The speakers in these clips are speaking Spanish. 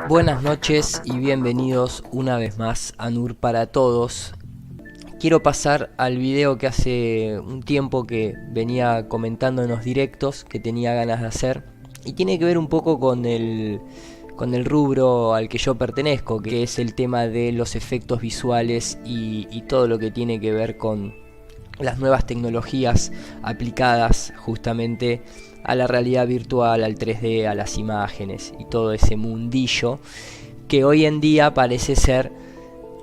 Buenas noches y bienvenidos una vez más a NUR para Todos. Quiero pasar al video que hace un tiempo que venía comentando en los directos que tenía ganas de hacer y tiene que ver un poco con el rubro al que yo pertenezco, que es el tema de los efectos visuales y todo lo que tiene que ver con las nuevas tecnologías aplicadas justamente a la realidad virtual, al 3D, a las imágenes y todo ese mundillo que hoy en día parece ser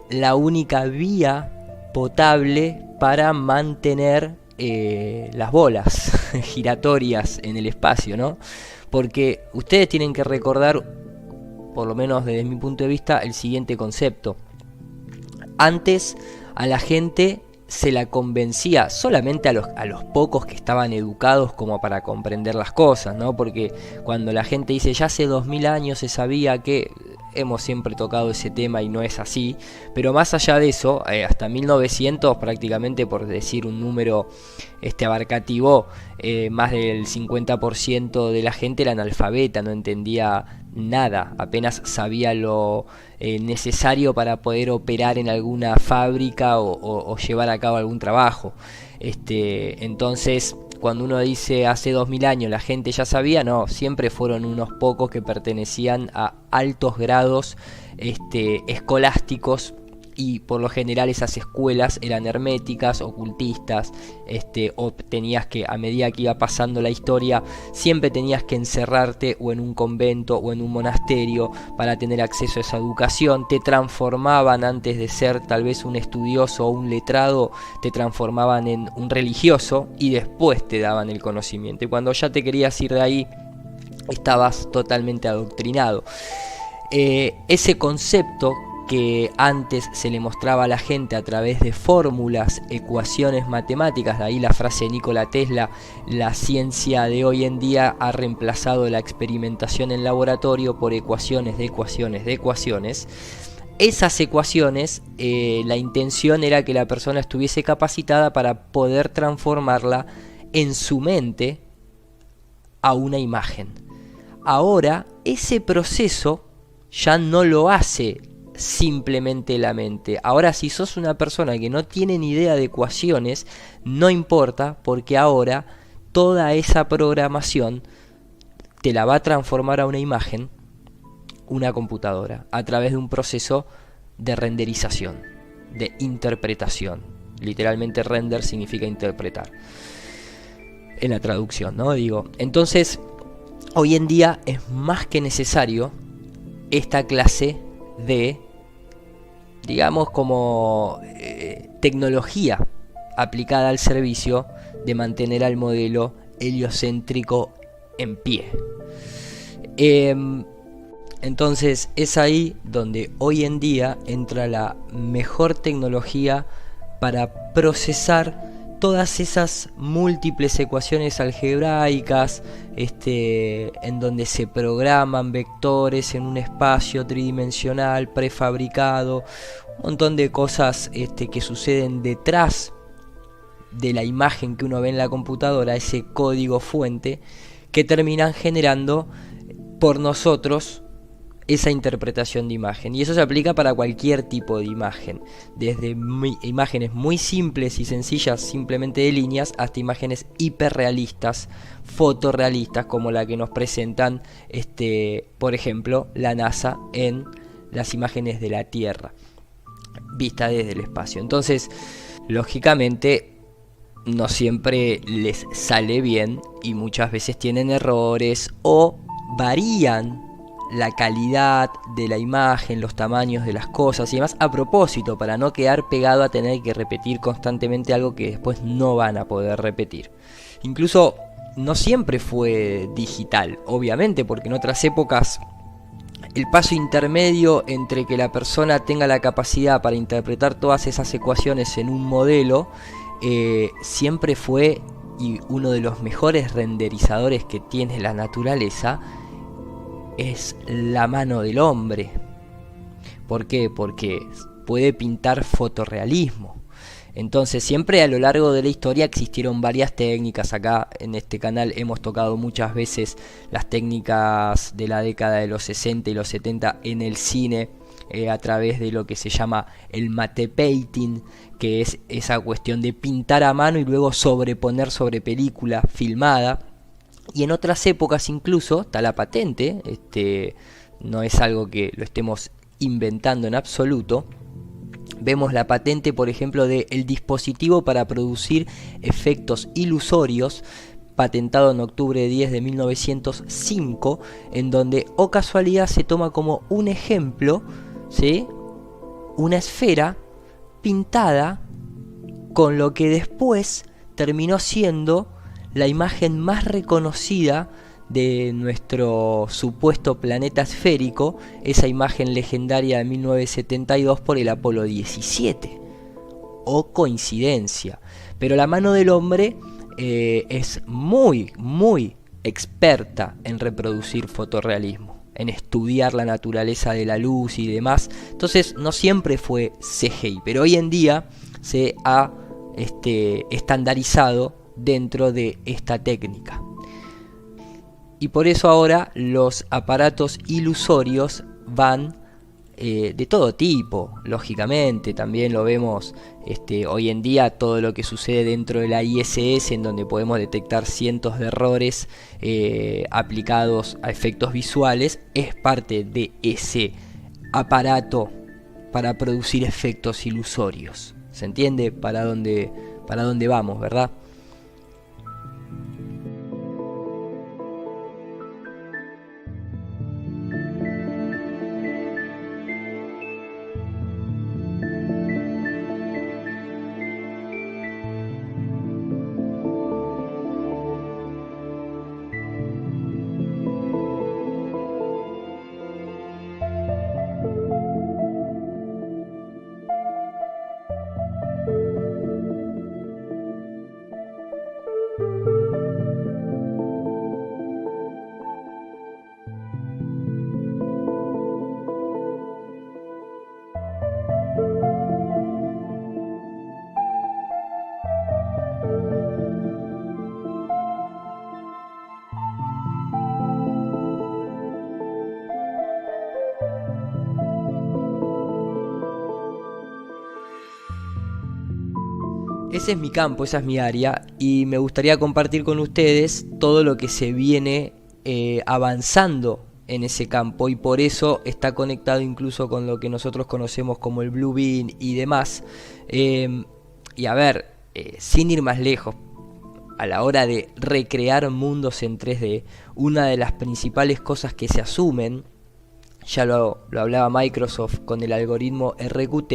la única vía potable para mantener las bolas giratorias en el espacio, ¿no? Porque ustedes tienen que recordar, por lo menos desde mi punto de vista, el siguiente concepto. Antes a la gente se la convencía solamente a los pocos que estaban educados como para comprender las cosas, ¿no? Porque cuando la gente dice ya hace 2000 años se sabía que, hemos siempre tocado ese tema y no es así, pero más allá de eso, hasta 1900 prácticamente, por decir un número abarcativo, más del 50% de la gente era analfabeta, no entendía nada, apenas sabía lo necesario para poder operar en alguna fábrica o llevar a cabo algún trabajo. Entonces, cuando uno dice hace 2000 años la gente ya sabía, no, siempre fueron unos pocos que pertenecían a altos grados escolásticos, y por lo general esas escuelas eran herméticas, ocultistas, o tenías que, a medida que iba pasando la historia, siempre tenías que encerrarte o en un convento o en un monasterio para tener acceso a esa educación. Te transformaban, antes de ser tal vez un estudioso o un letrado, te transformaban en un religioso y después te daban el conocimiento. Y cuando ya te querías ir de ahí, estabas totalmente adoctrinado. Ese concepto que antes se le mostraba a la gente a través de fórmulas, ecuaciones matemáticas, de ahí la frase de Nikola Tesla: la ciencia de hoy en día ha reemplazado la experimentación en laboratorio por ecuaciones de ecuaciones de ecuaciones. Esas ecuaciones, la intención era que la persona estuviese capacitada para poder transformarla en su mente a una imagen. Ahora, ese proceso ya no lo hace simplemente la mente. Ahora, si sos una persona que no tiene ni idea de ecuaciones, no importa, porque ahora toda esa programación te la va a transformar a una imagen una computadora a través de un proceso de renderización, de interpretación. Literalmente render significa interpretar en la traducción, ¿no? Entonces, hoy en día es más que necesario esta clase de, digamos, como tecnología aplicada al servicio de mantener al modelo heliocéntrico en pie. Entonces es ahí donde hoy en día entra la mejor tecnología para procesar todas esas múltiples ecuaciones algebraicas, en donde se programan vectores en un espacio tridimensional prefabricado, un montón de cosas que suceden detrás de la imagen que uno ve en la computadora, ese código fuente, que terminan generando por nosotros esa interpretación de imagen. Y eso se aplica para cualquier tipo de imagen, desde imágenes muy simples y sencillas, simplemente de líneas, hasta imágenes hiperrealistas, fotorrealistas, como la que nos presentan, por ejemplo, la NASA en las imágenes de la Tierra vista desde el espacio. Entonces, lógicamente, no siempre les sale bien y muchas veces tienen errores o varían la calidad de la imagen, los tamaños de las cosas y demás, a propósito, para no quedar pegado a tener que repetir constantemente algo que después no van a poder repetir. Incluso no siempre fue digital, obviamente, porque en otras épocas el paso intermedio entre que la persona tenga la capacidad para interpretar todas esas ecuaciones en un modelo, siempre fue, y uno de los mejores renderizadores que tiene la naturaleza es la mano del hombre. ¿Por qué? Porque puede pintar fotorrealismo. Entonces siempre a lo largo de la historia existieron varias técnicas. Acá en este canal hemos tocado muchas veces las técnicas de la década de los 60 y los 70 en el cine, a través de lo que se llama el matte painting, que es esa cuestión de pintar a mano y luego sobreponer sobre película filmada. Y en otras épocas incluso está la patente, no es algo que lo estemos inventando en absoluto. Vemos la patente, por ejemplo, de el dispositivo para producir efectos ilusorios, patentado en octubre 10 de 1905, en donde, oh casualidad, se toma como un ejemplo, ¿sí?, una esfera pintada con lo que después terminó siendo la imagen más reconocida de nuestro supuesto planeta esférico, esa imagen legendaria de 1972 por el Apolo 17. O coincidencia. Pero la mano del hombre es muy, muy experta en reproducir fotorrealismo, en estudiar la naturaleza de la luz y demás. Entonces no siempre fue CGI, pero hoy en día se ha estandarizado dentro de esta técnica. Y por eso ahora los aparatos ilusorios van de todo tipo, lógicamente. También lo vemos hoy en día, todo lo que sucede dentro de la ISS, en donde podemos detectar cientos de errores aplicados a efectos visuales, es parte de ese aparato para producir efectos ilusorios. ¿Se entiende para dónde vamos, verdad? Ese es mi campo, esa es mi área, y me gustaría compartir con ustedes todo lo que se viene avanzando en ese campo, y por eso está conectado incluso con lo que nosotros conocemos como el Blue Beam y demás. Y a ver, sin ir más lejos, a la hora de recrear mundos en 3D, una de las principales cosas que se asumen, ya lo hablaba Microsoft con el algoritmo RQT,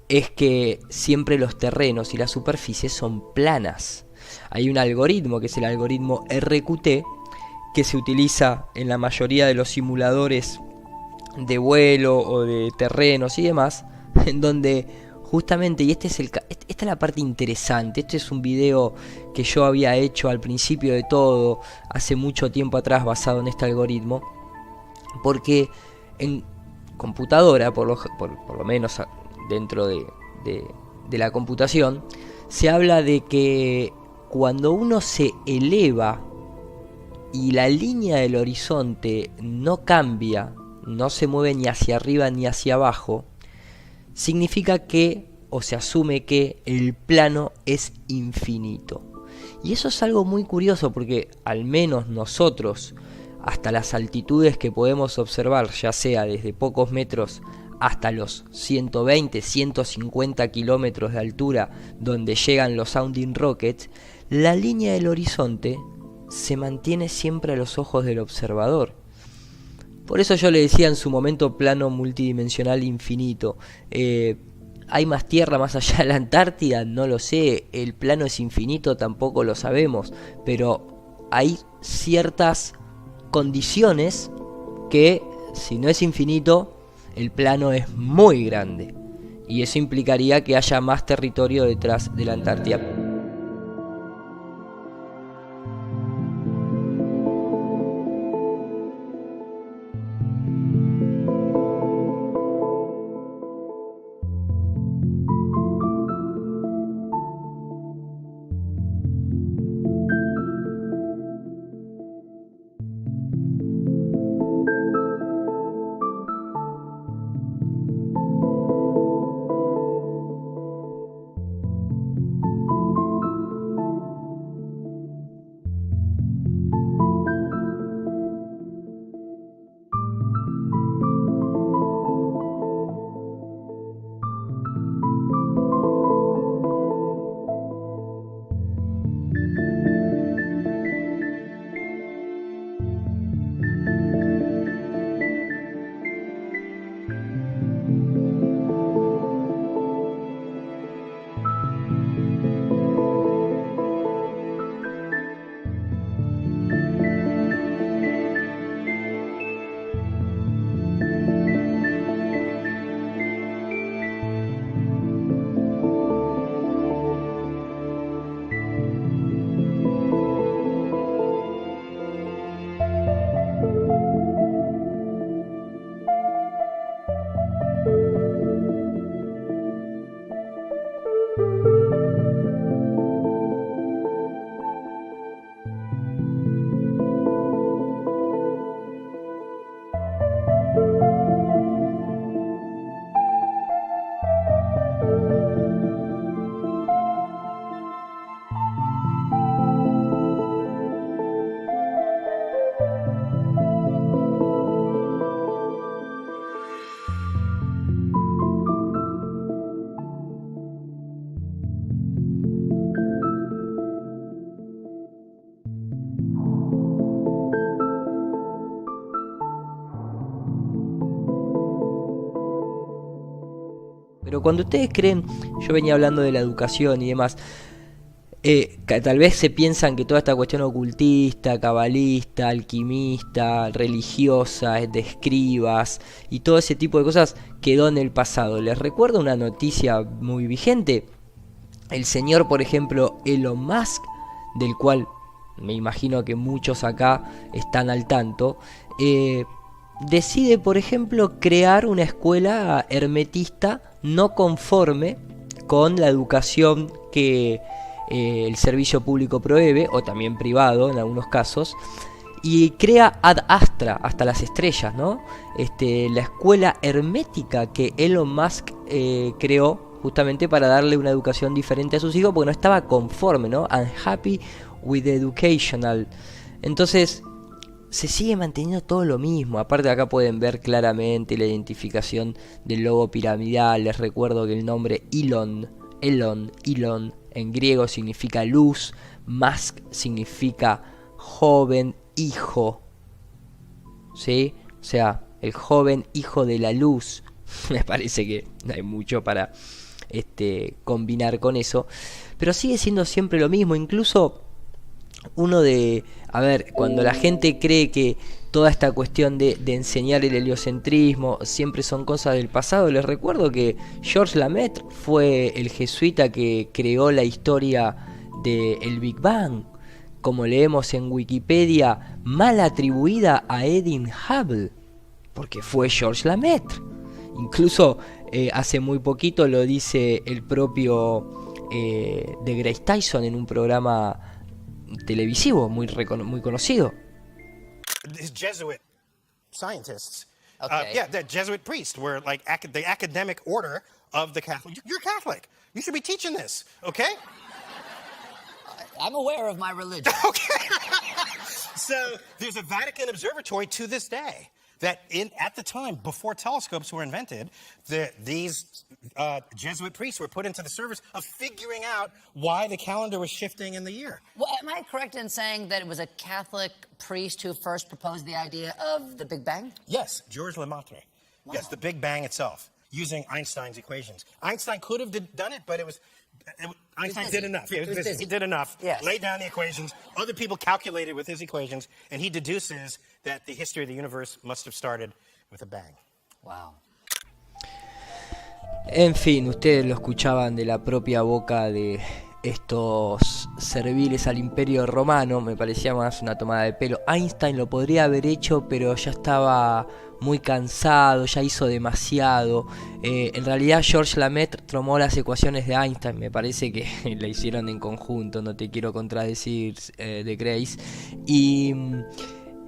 es que siempre los terrenos y las superficies son planas. Hay un algoritmo que es el algoritmo RQT, que se utiliza en la mayoría de los simuladores de vuelo o de terrenos y demás, en donde justamente, y esta es la parte interesante, este es un video que yo había hecho al principio de todo, hace mucho tiempo atrás, basado en este algoritmo, porque en computadora, por lo menos dentro de la computación, se habla de que cuando uno se eleva y la línea del horizonte no cambia, no se mueve ni hacia arriba ni hacia abajo, significa que, o se asume que, el plano es infinito. Y eso es algo muy curioso, porque al menos nosotros, hasta las altitudes que podemos observar, ya sea desde pocos metros hasta los 120, 150 kilómetros de altura donde llegan los sounding rockets, la línea del horizonte se mantiene siempre a los ojos del observador. Por eso yo le decía en su momento plano multidimensional infinito. ¿Hay más tierra más allá de la Antártida? No lo sé. ¿El plano es infinito? Tampoco lo sabemos. Pero hay ciertas condiciones que, si no es infinito, el plano es muy grande, y eso implicaría que haya más territorio detrás de la Antártida. Pero cuando ustedes creen, yo venía hablando de la educación y demás, tal vez se piensan que toda esta cuestión ocultista, cabalista, alquimista, religiosa, de escribas y todo ese tipo de cosas quedó en el pasado. Les recuerdo una noticia muy vigente. El señor, por ejemplo, Elon Musk, del cual me imagino que muchos acá están al tanto, decide, por ejemplo, crear una escuela hermetista no conforme con la educación que el servicio público prohíbe, o también privado en algunos casos, y crea Ad Astra, hasta las estrellas, ¿no? La escuela hermética que Elon Musk creó justamente para darle una educación diferente a sus hijos, porque no estaba conforme, ¿no? Unhappy with the educational. Entonces se sigue manteniendo todo lo mismo. Aparte, acá pueden ver claramente la identificación del logo piramidal. Les recuerdo que el nombre Elon en griego significa luz, Musk significa joven hijo, ¿sí? O sea, el joven hijo de la luz. Me parece que hay mucho para combinar con eso, pero sigue siendo siempre lo mismo. Incluso cuando la gente cree que toda esta cuestión de enseñar el heliocentrismo siempre son cosas del pasado, les recuerdo que Georges Lemaitre fue el jesuita que creó la historia del Big Bang, como leemos en Wikipedia, mal atribuida a Edwin Hubble, porque fue Georges Lemaitre. Incluso hace muy poquito lo dice el propio de Grace Tyson en un programa televisivo muy conocido. These Jesuit scientists, Okay. the Jesuit priests were like the academic order of the Catholic. You're Catholic. You should be teaching this, okay? I'm aware of my religion. Okay. So there's a Vatican observatory to this day that at the time, before telescopes were invented, these Jesuit priests were put into the service of figuring out why the calendar was shifting in the year. Well, am I correct in saying that it was a Catholic priest who first proposed the idea of the Big Bang? Yes, Georges Lemaitre. Wow. Yes, the Big Bang itself, using Einstein's equations. Einstein could have done it, but Einstein did enough. He was busy. He did enough. Yes. Laid down the equations. Other people calculated with his equations, and he deduces that the history of the universe must have started with a bang. Wow. En fin, ustedes lo escuchaban de la propia boca de estos serviles al Imperio Romano. Me parecía más una tomada de pelo. Einstein lo podría haber hecho, pero ya estaba muy cansado, ya hizo demasiado. En realidad Georges Lemaitre tomó las ecuaciones de Einstein, me parece que la hicieron en conjunto, no te quiero contradecir, de Grace. Y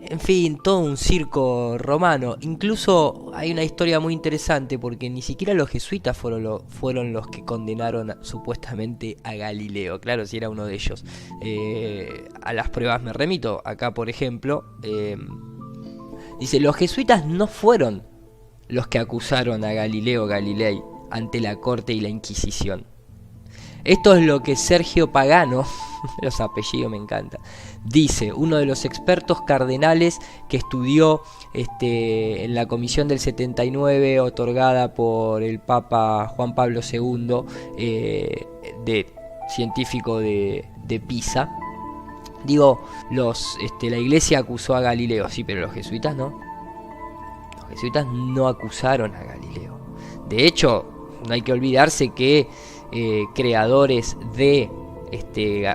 en fin, todo un circo romano. Incluso hay una historia muy interesante, porque ni siquiera los jesuitas fueron los que condenaron supuestamente a Galileo. Claro, si era uno de ellos. A las pruebas me remito. Acá, por ejemplo, dice: los jesuitas no fueron los que acusaron a Galileo Galilei ante la corte y la Inquisición. Esto es lo que Sergio Pagano, los apellidos me encantan, dice, uno de los expertos cardenales que estudió en la comisión del 79 otorgada por el Papa Juan Pablo II, de científico de Pisa. Digo, la iglesia acusó a Galileo, sí, pero los jesuitas no. Los jesuitas no acusaron a Galileo. De hecho, no hay que olvidarse que creadores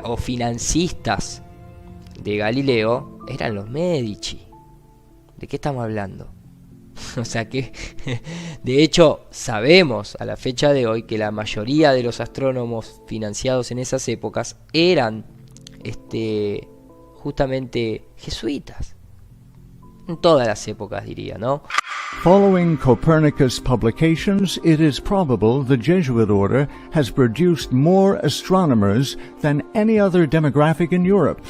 o financistas de Galileo eran los Medici. ¿De qué estamos hablando? O sea que, de hecho, sabemos a la fecha de hoy que la mayoría de los astrónomos financiados en esas épocas eran justamente jesuitas. En todas las épocas, diría, ¿no? Following Copernicus' publications, it is probable the Jesuit order has produced more astronomers than any other demographic in Europe.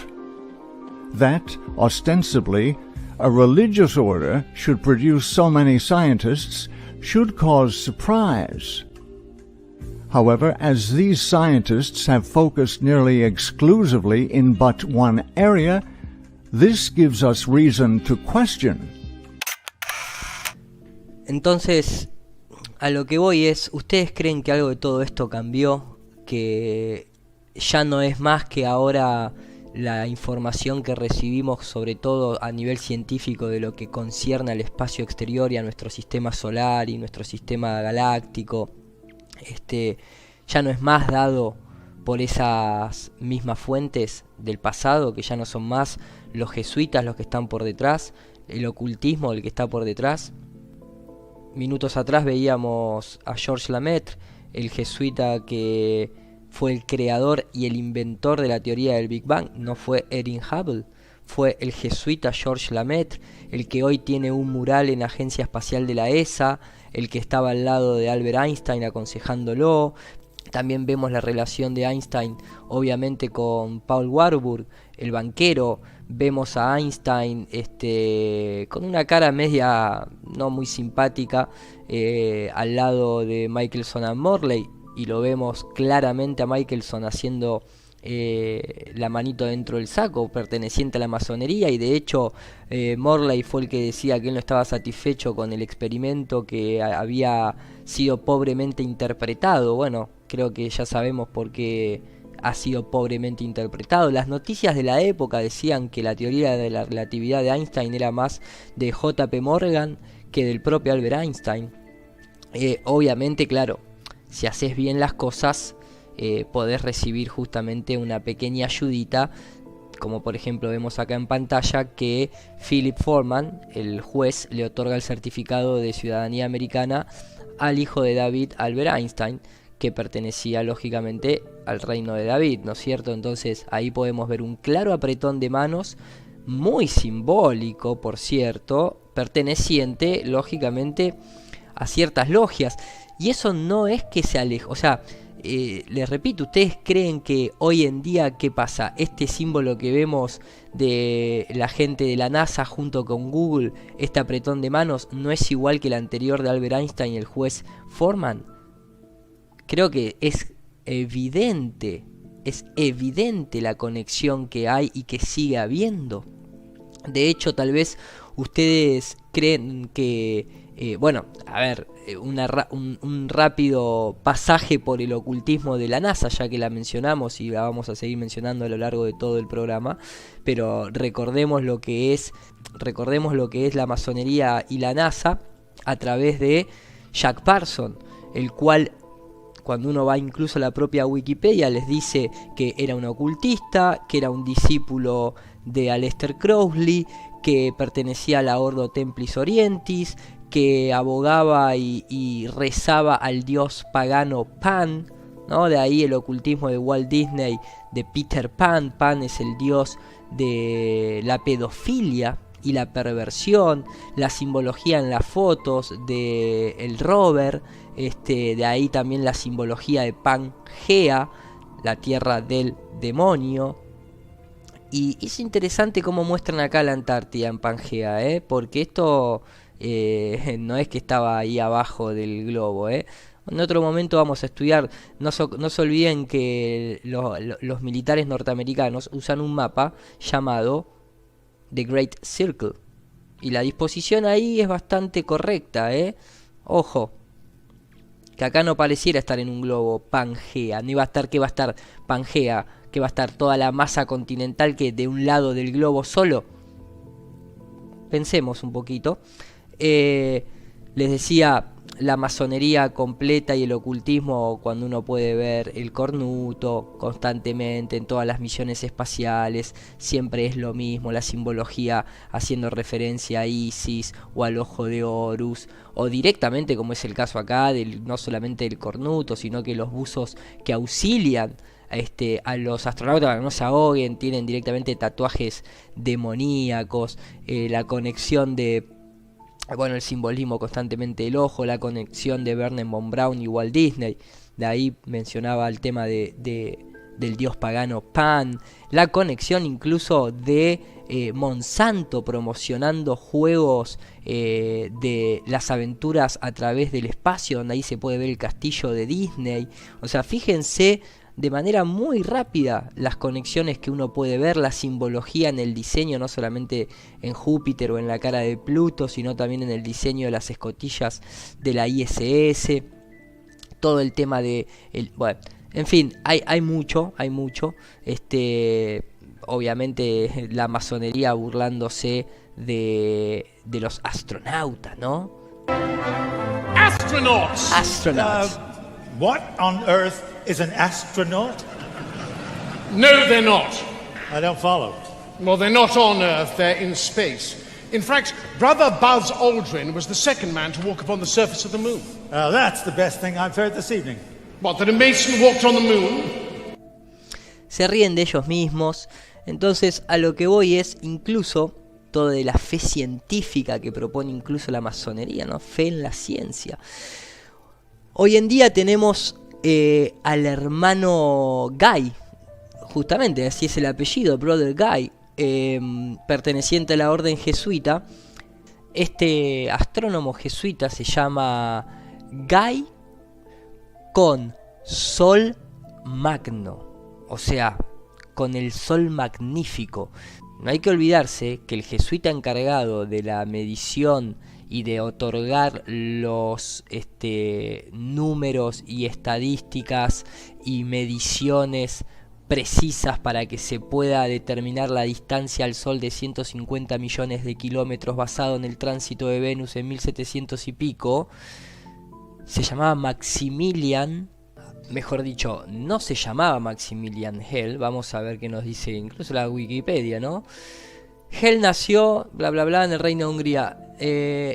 That, ostensibly, a religious order should produce so many scientists should cause surprise. However, as these scientists have focused nearly exclusively in but one area, this gives us reason to question. Entonces, A lo que voy es, ¿ustedes creen que algo de todo esto cambió? Que ya no es más que ahora la información que recibimos, sobre todo a nivel científico, de lo que concierne al espacio exterior y a nuestro sistema solar y nuestro sistema galáctico, ya no es más dado por esas mismas fuentes del pasado, que ya no son más los jesuitas los que están por detrás, el ocultismo el que está por detrás. Minutos atrás veíamos a Georges Lemaitre, el jesuita que fue el creador y el inventor de la teoría del Big Bang. No fue Edwin Hubble, fue el jesuita Georges Lemaitre, el que hoy tiene un mural en la Agencia Espacial de la ESA, el que estaba al lado de Albert Einstein aconsejándolo. También vemos la relación de Einstein, obviamente, con Paul Warburg, el banquero. Vemos a Einstein con una cara media no muy simpática al lado de Michelson and Morley, y lo vemos claramente a Michelson haciendo la manito dentro del saco, perteneciente a la masonería, y de hecho Morley fue el que decía que él no estaba satisfecho con el experimento, que había sido pobremente interpretado. Bueno, creo que ya sabemos por qué ha sido pobremente interpretado. Las noticias de la época decían que la teoría de la relatividad de Einstein era más de J.P. Morgan que del propio Albert Einstein. Obviamente, claro, si haces bien las cosas, podés recibir justamente una pequeña ayudita, como por ejemplo vemos acá en pantalla que Philip Foreman, el juez, le otorga el certificado de ciudadanía americana al hijo de David, Albert Einstein, que pertenecía lógicamente al reino de David, ¿no es cierto? Entonces ahí podemos ver un claro apretón de manos, muy simbólico, por cierto, perteneciente lógicamente a ciertas logias. Y eso no es que se aleje, o sea, les repito, ¿ustedes creen que hoy en día qué pasa? Este símbolo que vemos de la gente de la NASA junto con Google, este apretón de manos, ¿no es igual que el anterior de Albert Einstein y el juez Foreman? Creo que es evidente la conexión que hay y que sigue habiendo. De hecho, tal vez ustedes creen que, un rápido pasaje por el ocultismo de la NASA, ya que la mencionamos y la vamos a seguir mencionando a lo largo de todo el programa, pero recordemos lo que es la masonería y la NASA a través de Jack Parsons, el cual, cuando uno va incluso a la propia Wikipedia, les dice que era un ocultista, que era un discípulo de Aleister Crowley, que pertenecía a la Ordo Templis Orientis, que abogaba y rezaba al dios pagano Pan, ¿no? De ahí el ocultismo de Walt Disney, de Peter Pan. Pan es el dios de la pedofilia y la perversión, la simbología en las fotos de el rover, de ahí también la simbología de Pangea, la tierra del demonio. Y es interesante cómo muestran acá la Antártida en Pangea, porque esto no es que estaba ahí abajo del globo. En otro momento vamos a estudiar. No se olviden que los militares norteamericanos usan un mapa llamado The Great Circle, y la disposición ahí es bastante correcta. Ojo, que acá no pareciera estar en un globo Pangea. No iba a estar, ¿qué va a estar Pangea? ¿Que va a estar toda la masa continental que de un lado del globo solo? Pensemos un poquito. Les decía, la masonería completa y el ocultismo, cuando uno puede ver el cornuto constantemente en todas las misiones espaciales, siempre es lo mismo, la simbología haciendo referencia a Isis o al ojo de Horus, o directamente, como es el caso acá, no solamente del cornuto, sino que los buzos que auxilian a los astronautas para que no se ahoguen tienen directamente tatuajes demoníacos, la conexión de, el simbolismo constantemente del ojo, la conexión de Wernher von Braun y Walt Disney. De ahí mencionaba el tema del dios pagano Pan, la conexión incluso de Monsanto promocionando juegos de las aventuras a través del espacio, donde ahí se puede ver el castillo de Disney. O sea, fíjense de manera muy rápida las conexiones que uno puede ver, la simbología en el diseño, no solamente en Júpiter o en la cara de Pluto, sino también en el diseño de las escotillas de la ISS, todo el tema de... bueno, en fin, hay mucho, obviamente la masonería burlándose de los astronautas, ¿no? Astronauts! Astronauts. What on earth is an astronaut? No, they're not. I don't follow. Well, they're not on Earth, they're in space. In fact, Brother Buzz Aldrin was the second man to walk upon the surface of the moon. That's the best thing I've heard this evening. What, that a Mason walked on the moon? Se ríen de ellos mismos. Entonces, a lo que voy es incluso todo de la fe científica que propone incluso la masonería, ¿no? Fe en la ciencia. Hoy en día tenemos al hermano Guy, justamente así es el apellido, Brother Guy, perteneciente a la orden jesuita. Este astrónomo jesuita se llama Guy con Sol Magno, o sea, con el Sol Magnífico. No hay que olvidarse que el jesuita encargado de la medición y de otorgar los números y estadísticas y mediciones precisas para que se pueda determinar la distancia al Sol de 150 millones de kilómetros basado en el tránsito de Venus en 1700 y pico, se llamaba Maximilian, mejor dicho, no se llamaba Maximilian Hell. Vamos a ver qué nos dice incluso la Wikipedia, ¿no? Hell nació, bla bla bla, en el Reino de Hungría,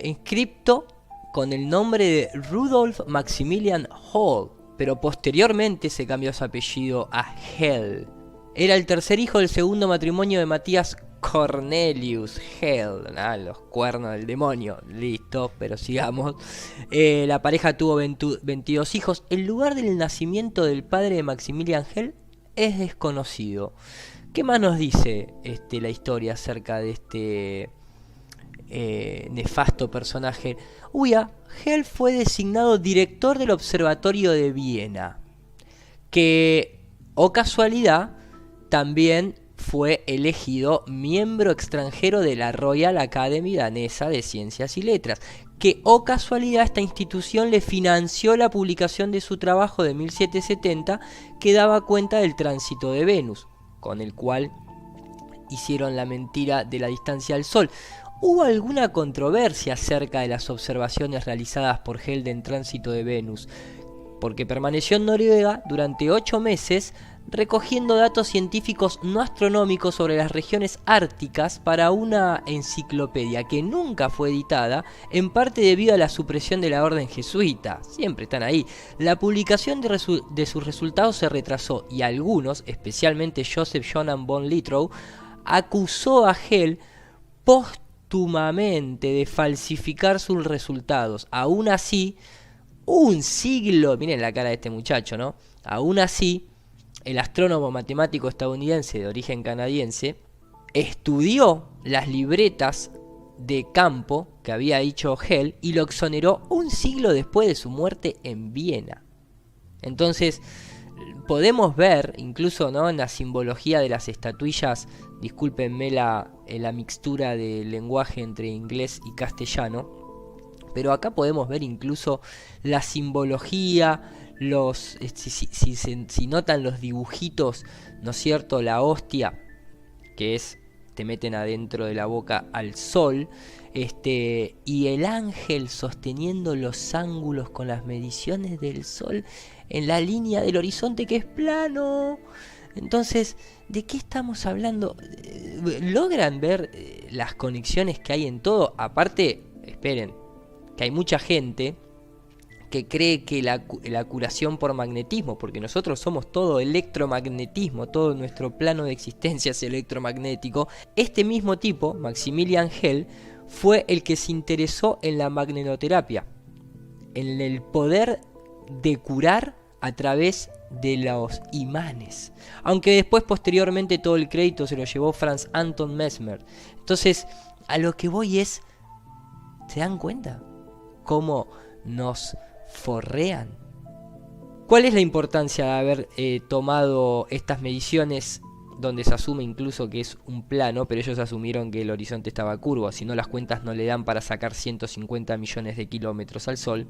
inscripto con el nombre de Rudolf Maximilian Hall, pero posteriormente se cambió su apellido a Hell. Era el tercer hijo del segundo matrimonio de Matías Cornelius Hell, los cuernos del demonio, listo, pero sigamos. La pareja tuvo 22 hijos. El lugar del nacimiento del padre de Maximilian Hell es desconocido. ¿Qué más nos dice la historia acerca de este nefasto personaje? Hell fue designado director del Observatorio de Viena, que, o casualidad, también fue elegido miembro extranjero de la Royal Academy danesa de Ciencias y Letras, que, o casualidad, esta institución le financió la publicación de su trabajo de 1770 que daba cuenta del tránsito de Venus, con el cual hicieron la mentira de la distancia al Sol. ¿Hubo alguna controversia acerca de las observaciones realizadas por Hell en tránsito de Venus? Porque permaneció en Noruega durante 8 meses recogiendo datos científicos no astronómicos sobre las regiones árticas para una enciclopedia que nunca fue editada, en parte debido a la supresión de la orden jesuita. Siempre están ahí. La publicación de sus resultados se retrasó y algunos, especialmente Joseph Johann von Littrow, acusó a Hell póstumamente de falsificar sus resultados. Aún así, un siglo, miren la cara de este muchacho, ¿no? Aún así, el astrónomo matemático estadounidense de origen canadiense estudió las libretas de campo que había hecho Hell y lo exoneró un siglo después de su muerte en Viena. Entonces, podemos ver, incluso, ¿no?, en la simbología de las estatuillas, discúlpenme la mixtura de lenguaje entre inglés y castellano, pero acá podemos ver incluso la simbología, si notan los dibujitos, ¿no es cierto? La hostia, que es, te meten adentro de la boca al sol, y el ángel sosteniendo los ángulos con las mediciones del sol en la línea del horizonte que es plano. Entonces, ¿de qué estamos hablando? ¿Logran ver las conexiones que hay en todo? Aparte, esperen, que hay mucha gente que cree que la curación por magnetismo, porque nosotros somos todo electromagnetismo, todo nuestro plano de existencia es electromagnético. Este mismo tipo, Maximilian Hell, fue el que se interesó en la magnetoterapia, en el poder de curar a través de los imanes, aunque después, posteriormente, todo el crédito se lo llevó Franz Anton Mesmer. Entonces, a lo que voy es, ¿se dan cuenta cómo nos forrean ¿Cuál es la importancia de haber tomado estas mediciones donde se asume incluso que es un plano, pero ellos asumieron que el horizonte estaba curvo, si no las cuentas no le dan para sacar 150 millones de kilómetros al Sol?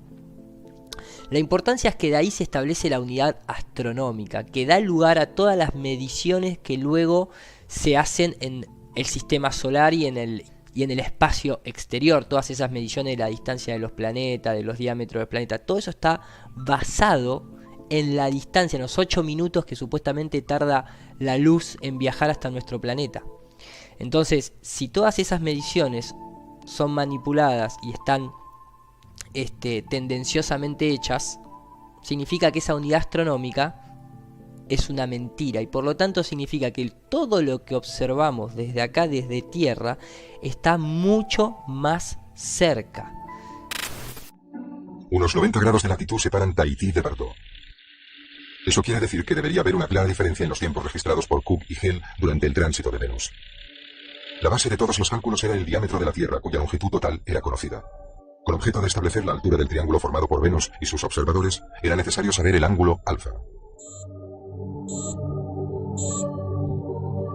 La importancia es que de ahí se establece la unidad astronómica, que da lugar a todas las mediciones que luego se hacen en el sistema solar y en el espacio exterior. Todas esas mediciones de la distancia de los planetas, de los diámetros del planeta, todo eso está basado en la distancia, en los 8 minutos que supuestamente tarda la luz en viajar hasta nuestro planeta. Entonces, si todas esas mediciones son manipuladas y están tendenciosamente hechas, significa que esa unidad astronómica es una mentira, y por lo tanto significa que todo lo que observamos desde acá, desde Tierra, está mucho más cerca. Unos 90 grados de latitud separan Tahití de Bordeaux. Eso quiere decir que debería haber una clara diferencia en los tiempos registrados por Cook y Hell durante el tránsito de Venus. La base de todos los cálculos era el diámetro de la Tierra, cuya longitud total era conocida. Con objeto de establecer la altura del triángulo formado por Venus y sus observadores, era necesario saber el ángulo alfa.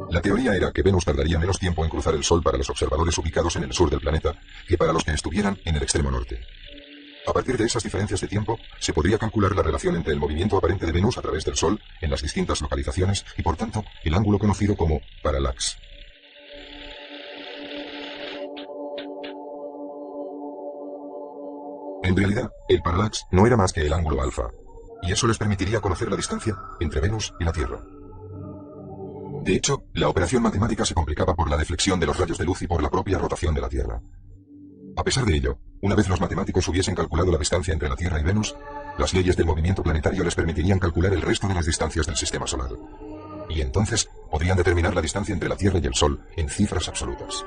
La teoría era que Venus tardaría menos tiempo en cruzar el Sol para los observadores ubicados en el sur del planeta que para los que estuvieran en el extremo norte. A partir de esas diferencias de tiempo, se podría calcular la relación entre el movimiento aparente de Venus a través del Sol en las distintas localizaciones y, por tanto, el ángulo conocido como parallax. En realidad, el parallax no era más que el ángulo alfa, y eso les permitiría conocer la distancia entre Venus y la Tierra. De hecho, la operación matemática se complicaba por la deflexión de los rayos de luz y por la propia rotación de la Tierra. A pesar de ello, una vez los matemáticos hubiesen calculado la distancia entre la Tierra y Venus, las leyes del movimiento planetario les permitirían calcular el resto de las distancias del sistema solar. Y entonces podrían determinar la distancia entre la Tierra y el Sol en cifras absolutas.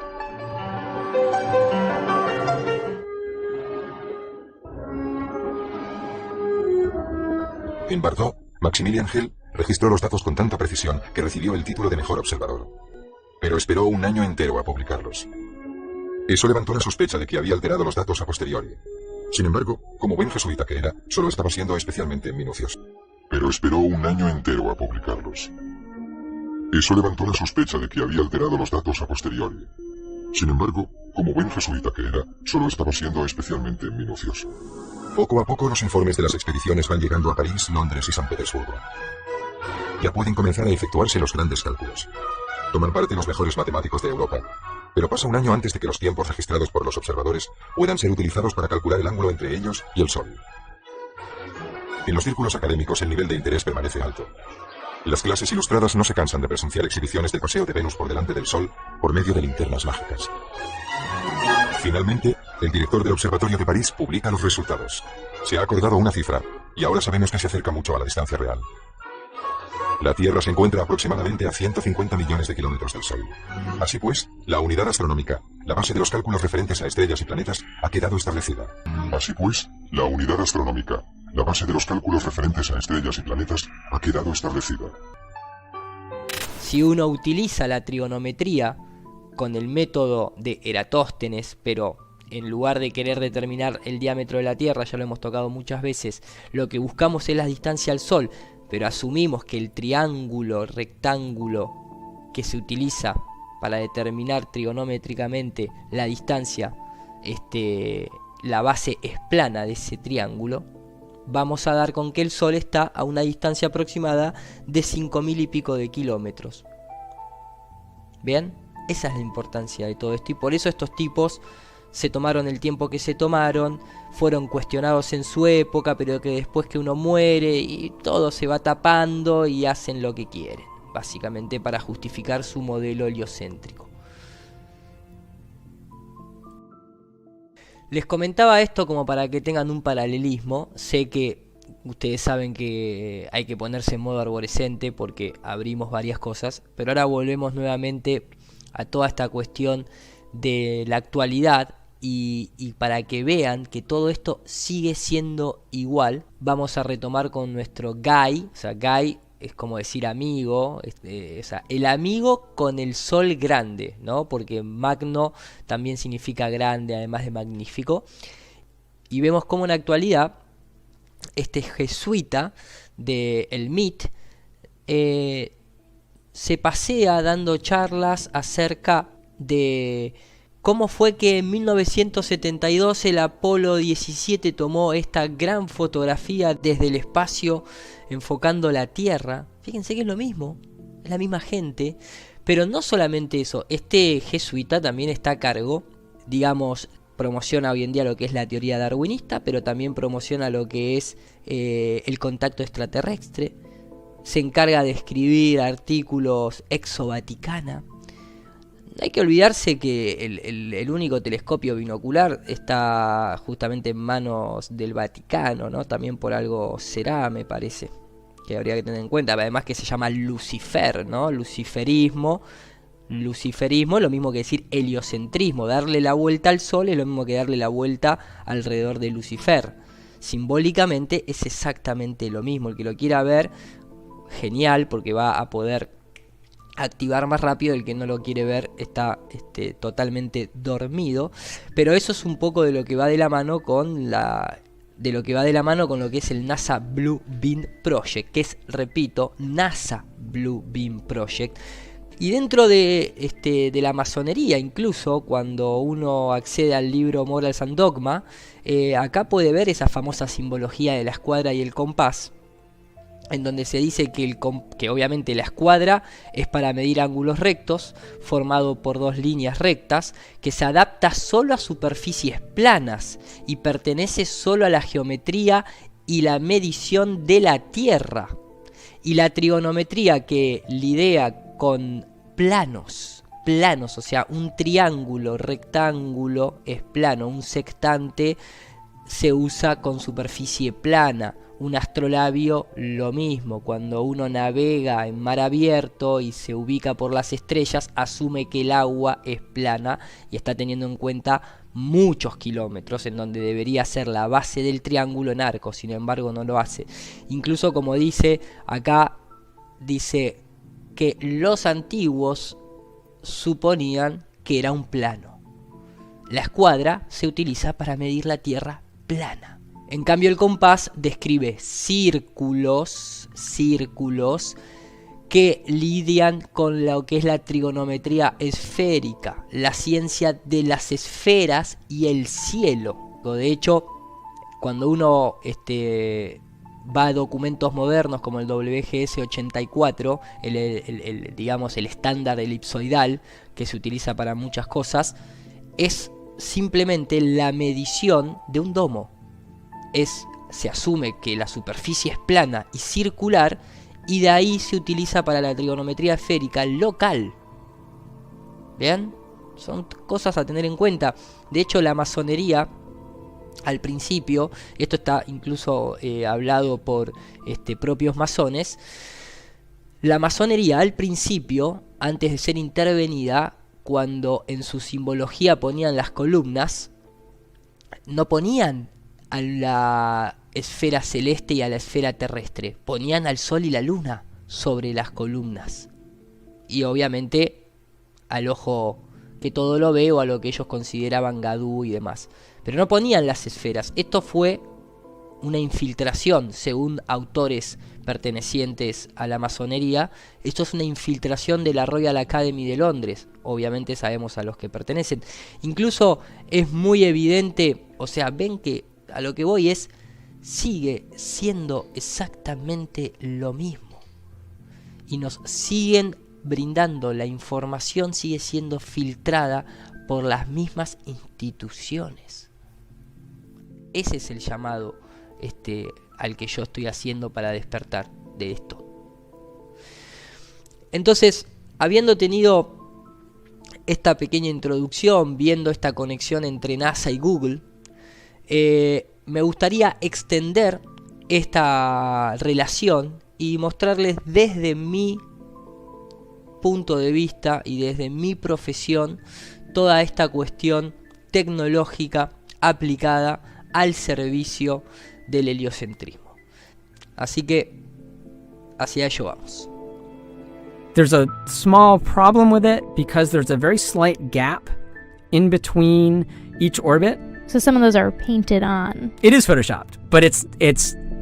En Bordeaux, Maximilian Hell registró los datos con tanta precisión que recibió el título de mejor observador. Pero esperó un año entero a publicarlos. Eso levantó la sospecha de que había alterado los datos a posteriori. Sin embargo, como buen jesuita que era, solo estaba siendo especialmente minucioso. Pero esperó un año entero a publicarlos. Eso levantó la sospecha de que había alterado los datos a posteriori. Sin embargo, como buen jesuita que era, solo estaba siendo especialmente minucioso. Poco a poco los informes de las expediciones van llegando a París, Londres y San Petersburgo. Ya pueden comenzar a efectuarse los grandes cálculos. Toman parte los mejores matemáticos de Europa. Pero pasa un año antes de que los tiempos registrados por los observadores puedan ser utilizados para calcular el ángulo entre ellos y el Sol. En los círculos académicos el nivel de interés permanece alto. Las clases ilustradas no se cansan de presenciar exhibiciones del paseo de Venus por delante del Sol por medio de linternas mágicas. Finalmente, el director del Observatorio de París publica los resultados. Se ha acordado una cifra, y ahora sabemos que se acerca mucho a la distancia real. La Tierra se encuentra aproximadamente a 150 millones de kilómetros del Sol. Así pues, la unidad astronómica, la base de los cálculos referentes a estrellas y planetas, ha quedado establecida. Así pues, la unidad astronómica, la base de los cálculos referentes a estrellas y planetas, ha quedado establecida. Si uno utiliza la trigonometría con el método de Eratóstenes, pero en lugar de querer determinar el diámetro de la Tierra, ya lo hemos tocado muchas veces, lo que buscamos es la distancia al Sol, pero asumimos que el triángulo rectángulo que se utiliza para determinar trigonométricamente la distancia, la base es plana de ese triángulo, vamos a dar con que el Sol está a una distancia aproximada de 5.000 y pico de kilómetros. ¿Bien? Esa es la importancia de todo esto, y por eso estos tipos se tomaron el tiempo que se tomaron, fueron cuestionados en su época, pero que después que uno muere y todo se va tapando y hacen lo que quieren, básicamente para justificar su modelo heliocéntrico. Les comentaba esto como para que tengan un paralelismo. Sé que ustedes saben que hay que ponerse en modo arborescente porque abrimos varias cosas, pero ahora volvemos nuevamente a toda esta cuestión de la actualidad. Y para que vean que todo esto sigue siendo igual, vamos a retomar con nuestro Guy. O sea, Guy es como decir amigo, o sea, el amigo con el sol grande, ¿no? Porque magno también significa grande, además de magnífico. Y vemos cómo en la actualidad este jesuita del MIT, se pasea dando charlas acerca de cómo fue que en 1972 el Apolo 17 tomó esta gran fotografía desde el espacio enfocando la Tierra. Fíjense que es lo mismo, es la misma gente. Pero no solamente eso, este jesuita también está a cargo, digamos, promociona hoy en día lo que es la teoría darwinista, pero también promociona lo que es el contacto extraterrestre. Se encarga de escribir artículos exo-Vaticana. Hay que olvidarse que el único telescopio binocular está justamente en manos del Vaticano, ¿no? También por algo será, me parece, que habría que tener en cuenta. Además que se llama Lucifer, ¿no? Luciferismo es lo mismo que decir heliocentrismo. Darle la vuelta al Sol es lo mismo que darle la vuelta alrededor de Lucifer. Simbólicamente es exactamente lo mismo. El que lo quiera ver, genial, porque va a poder activar más rápido. El que no lo quiere ver está totalmente dormido. Pero eso es un poco de lo que va de la mano con lo que es el NASA Blue Beam Project, que es, repito, NASA Blue Beam Project. Y dentro de la masonería, incluso cuando uno accede al libro Morals and Dogma, acá puede ver esa famosa simbología de la escuadra y el compás, en donde se dice que obviamente la escuadra es para medir ángulos rectos, formado por dos líneas rectas, que se adapta solo a superficies planas y pertenece solo a la geometría y la medición de la Tierra. Y la trigonometría que lidia con planos, o sea, un triángulo, rectángulo es plano, un sextante se usa con superficie plana. Un astrolabio lo mismo, cuando uno navega en mar abierto y se ubica por las estrellas, asume que el agua es plana y está teniendo en cuenta muchos kilómetros en donde debería ser la base del triángulo en arco, sin embargo no lo hace. Incluso como dice acá, dice que los antiguos suponían que era un plano. La escuadra se utiliza para medir la Tierra plana. En cambio el compás describe círculos que lidian con lo que es la trigonometría esférica, la ciencia de las esferas y el cielo. De hecho, cuando uno va a documentos modernos como el WGS 84, digamos el estándar elipsoidal que se utiliza para muchas cosas, es simplemente la medición de un domo. Se asume que la superficie es plana y circular, y de ahí se utiliza para la trigonometría esférica local. ¿Vean? Son cosas a tener en cuenta. De hecho, la masonería, al principio, esto está incluso hablado por propios masones, la masonería al principio, antes de ser intervenida, cuando en su simbología ponían las columnas, no ponían a la esfera celeste y a la esfera terrestre, ponían al sol y la luna sobre las columnas, y obviamente al ojo que todo lo ve, o a lo que ellos consideraban Gadú y demás, pero no ponían las esferas. Esto fue una infiltración, según autores pertenecientes a la masonería. Esto es una infiltración de la Royal Academy de Londres. Obviamente sabemos a los que pertenecen. Incluso es muy evidente, o sea, ven que a lo que voy es, sigue siendo exactamente lo mismo. Y nos siguen brindando, la información sigue siendo filtrada por las mismas instituciones. Ese es el llamado al que yo estoy haciendo para despertar de esto. Entonces, habiendo tenido esta pequeña introducción, viendo esta conexión entre NASA y Google, me gustaría extender esta relación y mostrarles desde mi punto de vista y desde mi profesión toda esta cuestión tecnológica aplicada al servicio del heliocentrismo. Así que hacia ello vamos. There's a small problem with it because there's a very slight gap in between each orbit. So some of those are painted on. It is photoshopped, but it's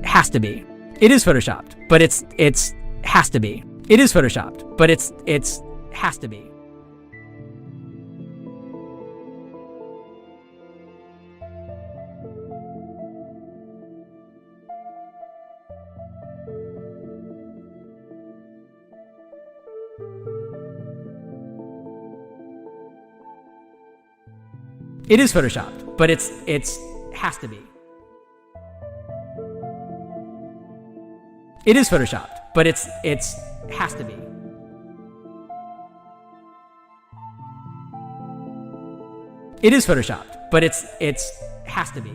has to be. It is photoshopped, but it's has to be. It is photoshopped, but it's has to be. It is photoshopped, but it's has to be. It is photoshopped, but it's has to be. It is photoshopped, but it's has to be.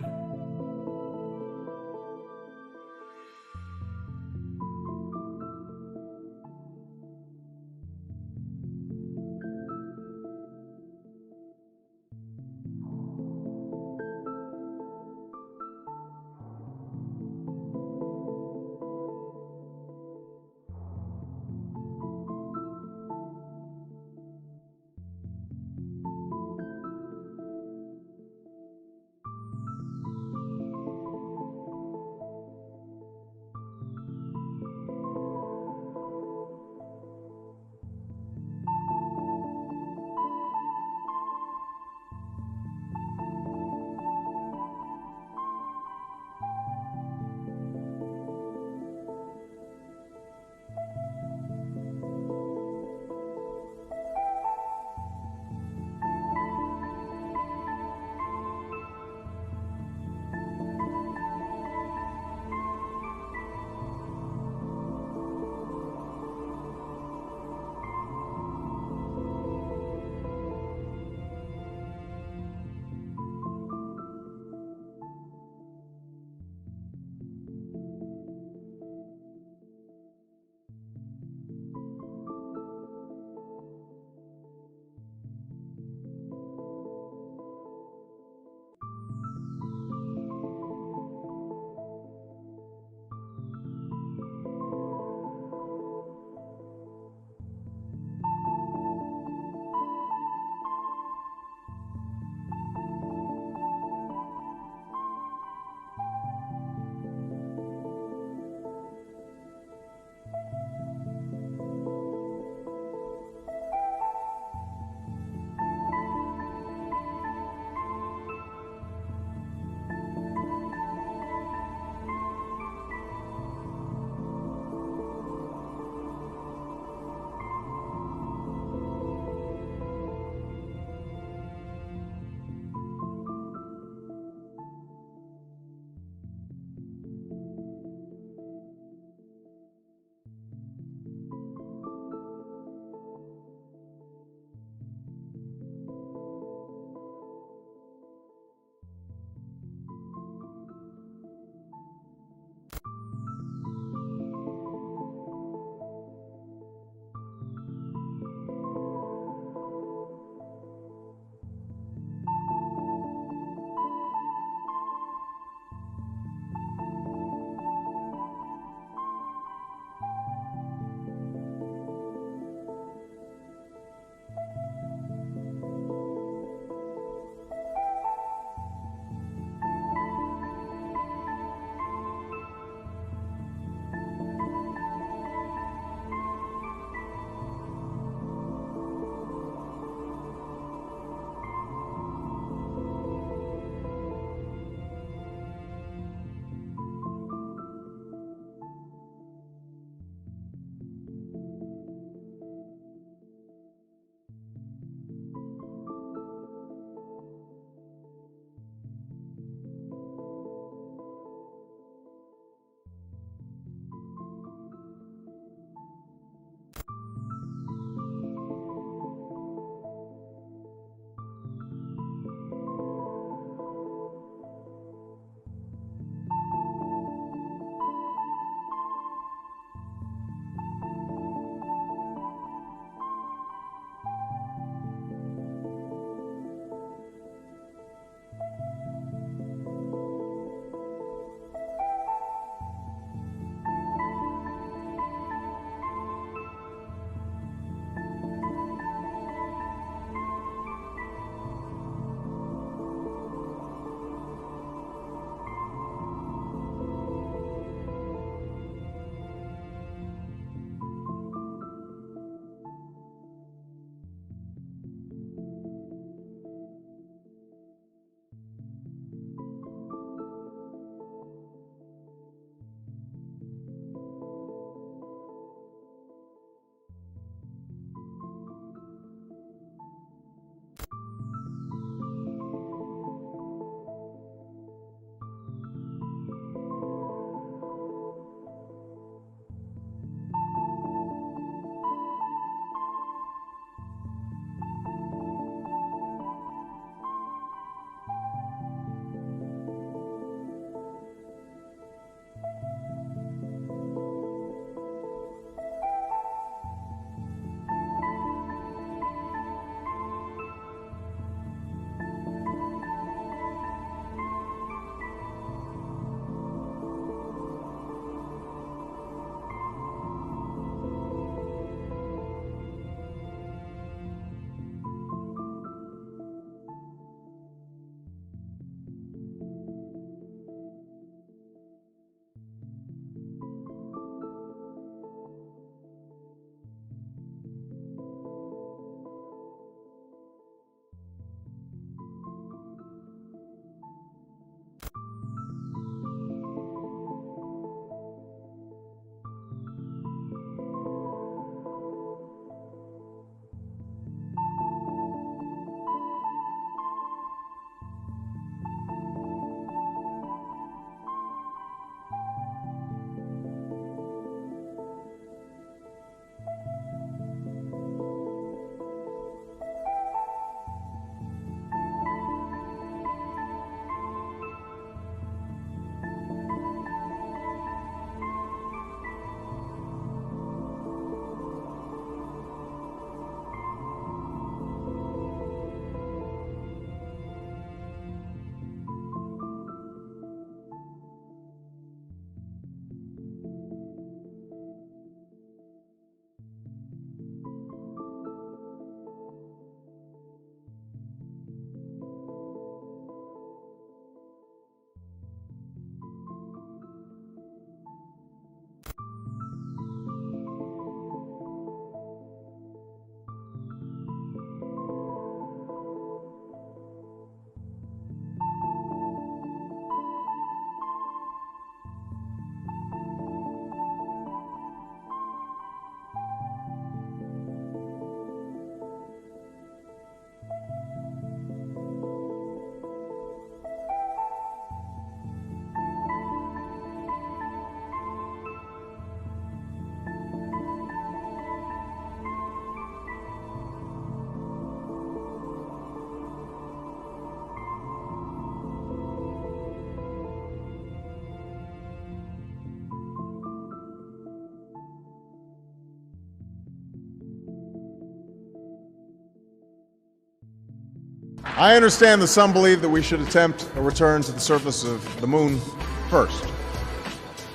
I understand that some believe that we should attempt a return to the surface of the moon first,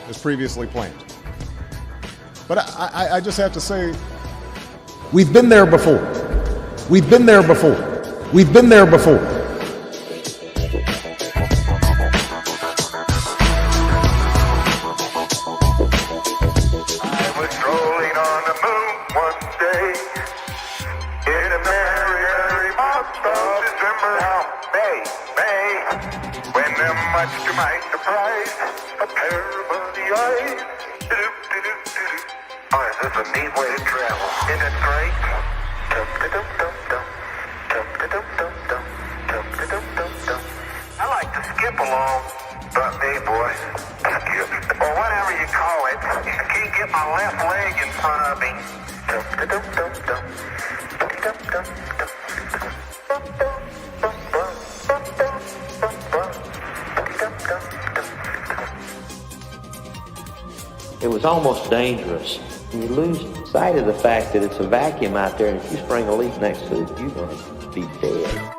as previously planned. But I just have to say, we've been there before. We've been there before. We've been there before. Much to my surprise, a pair of muddy eyes. Oh, is this a neat way to travel? Isn't it great? I like to skip along, but me, boy, skip. Or whatever you call it. I can't get my left leg in front of me. It was almost dangerous. You lose sight of the fact that it's a vacuum out there, and if you spring a leak next to it, you're going to be dead.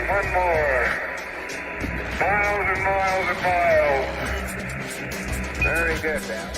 One more. Miles and miles and miles. Very good now.